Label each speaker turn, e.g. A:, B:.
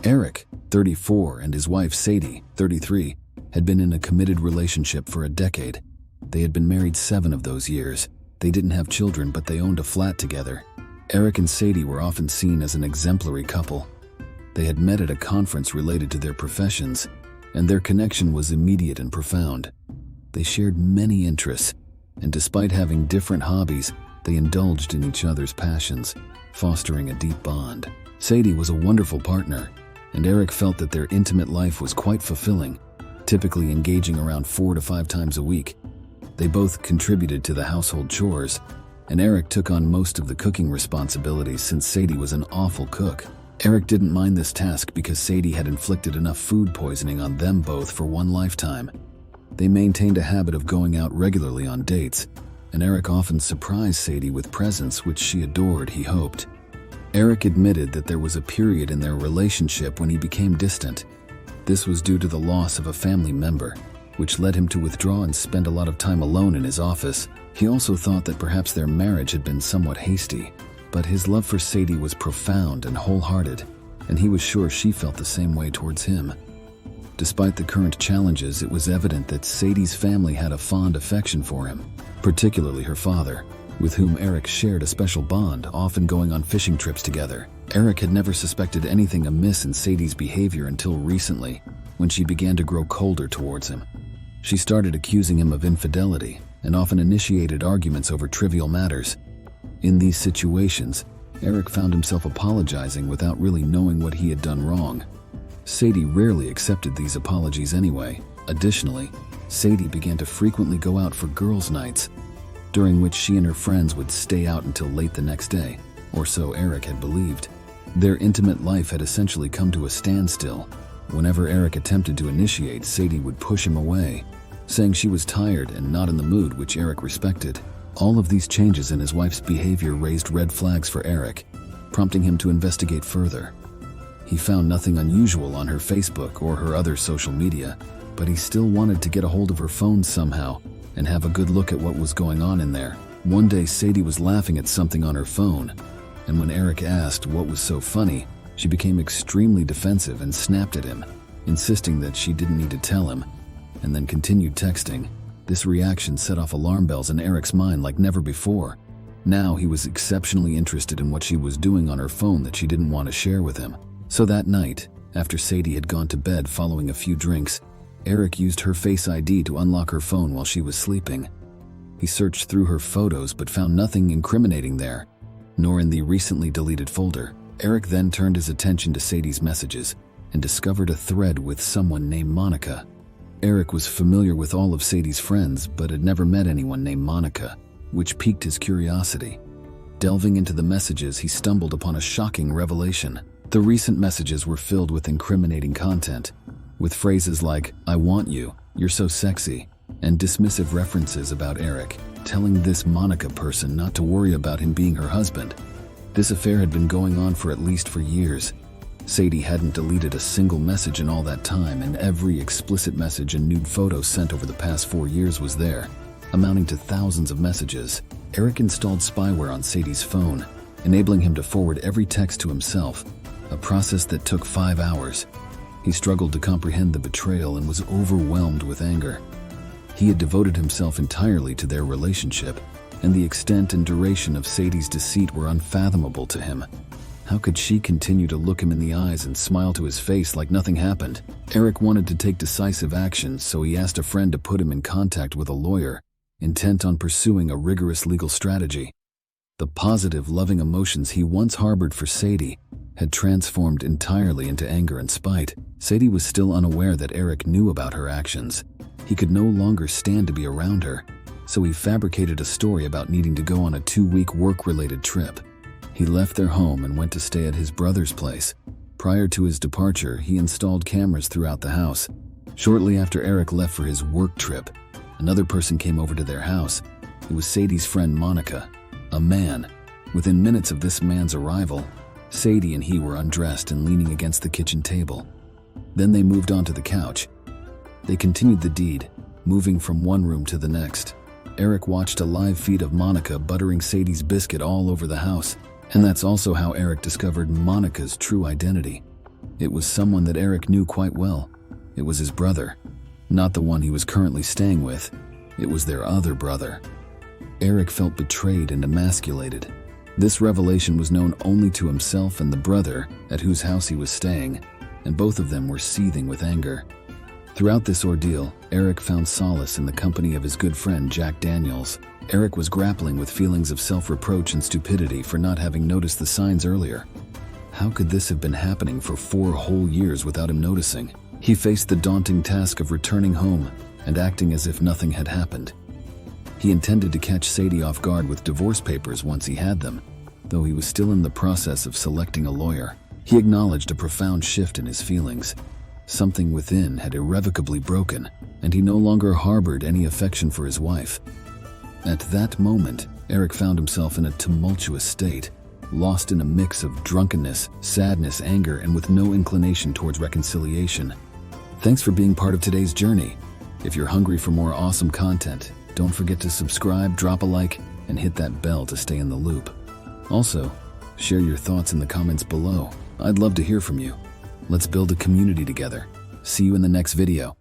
A: Eric, 34, and his wife Sadie, 33, had been in a committed relationship for a decade. They had been married 7 of those years. They didn't have children, but they owned a flat together. Eric and Sadie were often seen as an exemplary couple. They had met at a conference related to their professions, and their connection was immediate and profound. They shared many interests, and despite having different hobbies, they indulged in each other's passions, fostering a deep bond. Sadie was a wonderful partner, and Eric felt that their intimate life was quite fulfilling, typically engaging around 4 to 5 times a week. They both contributed to the household chores, and Eric took on most of the cooking responsibilities since Sadie was an awful cook. Eric didn't mind this task because Sadie had inflicted enough food poisoning on them both for one lifetime. They maintained a habit of going out regularly on dates, and Eric often surprised Sadie with presents which she adored, he hoped. Eric admitted that there was a period in their relationship when he became distant. This was due to the loss of a family member, which led him to withdraw and spend a lot of time alone in his office. He also thought that perhaps their marriage had been somewhat hasty, but his love for Sadie was profound and wholehearted, and he was sure she felt the same way towards him. Despite the current challenges, it was evident that Sadie's family had a fond affection for him, particularly her father, with whom Eric shared a special bond, often going on fishing trips together. Eric had never suspected anything amiss in Sadie's behavior until recently, when she began to grow colder towards him. She started accusing him of infidelity and often initiated arguments over trivial matters. In these situations, Eric found himself apologizing without really knowing what he had done wrong. Sadie rarely accepted these apologies anyway. Additionally, Sadie began to frequently go out for girls' nights, during which she and her friends would stay out until late the next day, or so Eric had believed. Their intimate life had essentially come to a standstill. Whenever Eric attempted to initiate, Sadie would push him away, saying she was tired and not in the mood, which Eric respected. All of these changes in his wife's behavior raised red flags for Eric, prompting him to investigate further. He found nothing unusual on her Facebook or her other social media, but he still wanted to get a hold of her phone somehow and have a good look at what was going on in there. One day, Sadie was laughing at something on her phone, and when Eric asked what was so funny, she became extremely defensive and snapped at him, insisting that she didn't need to tell him, and then continued texting. This reaction set off alarm bells in Eric's mind like never before. Now he was exceptionally interested in what she was doing on her phone that she didn't want to share with him. So that night, after Sadie had gone to bed following a few drinks, Eric used her Face ID to unlock her phone while she was sleeping. He searched through her photos but found nothing incriminating there, nor in the recently deleted folder. Eric then turned his attention to Sadie's messages and discovered a thread with someone named Monica. Eric was familiar with all of Sadie's friends but had never met anyone named Monica, which piqued his curiosity. Delving into the messages, he stumbled upon a shocking revelation. The recent messages were filled with incriminating content, with phrases like, "I want you," "You're so sexy," and dismissive references about Eric, telling this Monica person not to worry about him being her husband. This affair had been going on for at least 4 years. Sadie hadn't deleted a single message in all that time, and every explicit message and nude photo sent over the past 4 years was there, amounting to thousands of messages. Eric installed spyware on Sadie's phone, enabling him to forward every text to himself, a process that took 5 hours. He struggled to comprehend the betrayal and was overwhelmed with anger. He had devoted himself entirely to their relationship, and the extent and duration of Sadie's deceit were unfathomable to him. How could she continue to look him in the eyes and smile to his face like nothing happened? Eric wanted to take decisive action, so he asked a friend to put him in contact with a lawyer, intent on pursuing a rigorous legal strategy. The positive, loving emotions he once harbored for Sadie had transformed entirely into anger and spite. Sadie was still unaware that Eric knew about her actions. He could no longer stand to be around her, so he fabricated a story about needing to go on a 2-week work-related trip. He left their home and went to stay at his brother's place. Prior to his departure, he installed cameras throughout the house. Shortly after Eric left for his work trip, another person came over to their house. It was Sadie's friend Monica, a man. Within minutes of this man's arrival, Sadie and he were undressed and leaning against the kitchen table. Then they moved onto the couch. They continued the deed, moving from one room to the next. Eric watched a live feed of Monica buttering Sadie's biscuit all over the house, and that's also how Eric discovered Monica's true identity. It was someone that Eric knew quite well. It was his brother. Not the one he was currently staying with. It was their other brother. Eric felt betrayed and emasculated. This revelation was known only to himself and the brother at whose house he was staying, and both of them were seething with anger. Throughout this ordeal, Eric found solace in the company of his good friend Jack Daniels. Eric was grappling with feelings of self-reproach and stupidity for not having noticed the signs earlier. How could this have been happening for 4 whole years without him noticing? He faced the daunting task of returning home and acting as if nothing had happened. He intended to catch Sadie off guard with divorce papers once he had them, though he was still in the process of selecting a lawyer. He acknowledged a profound shift in his feelings. Something within had irrevocably broken, and he no longer harbored any affection for his wife. At that moment, Eric found himself in a tumultuous state, lost in a mix of drunkenness, sadness, anger, and with no inclination towards reconciliation. Thanks for being part of today's journey. If you're hungry for more awesome content, don't forget to subscribe, drop a like, and hit that bell to stay in the loop. Also, share your thoughts in the comments below. I'd love to hear from you. Let's build a community together. See you in the next video.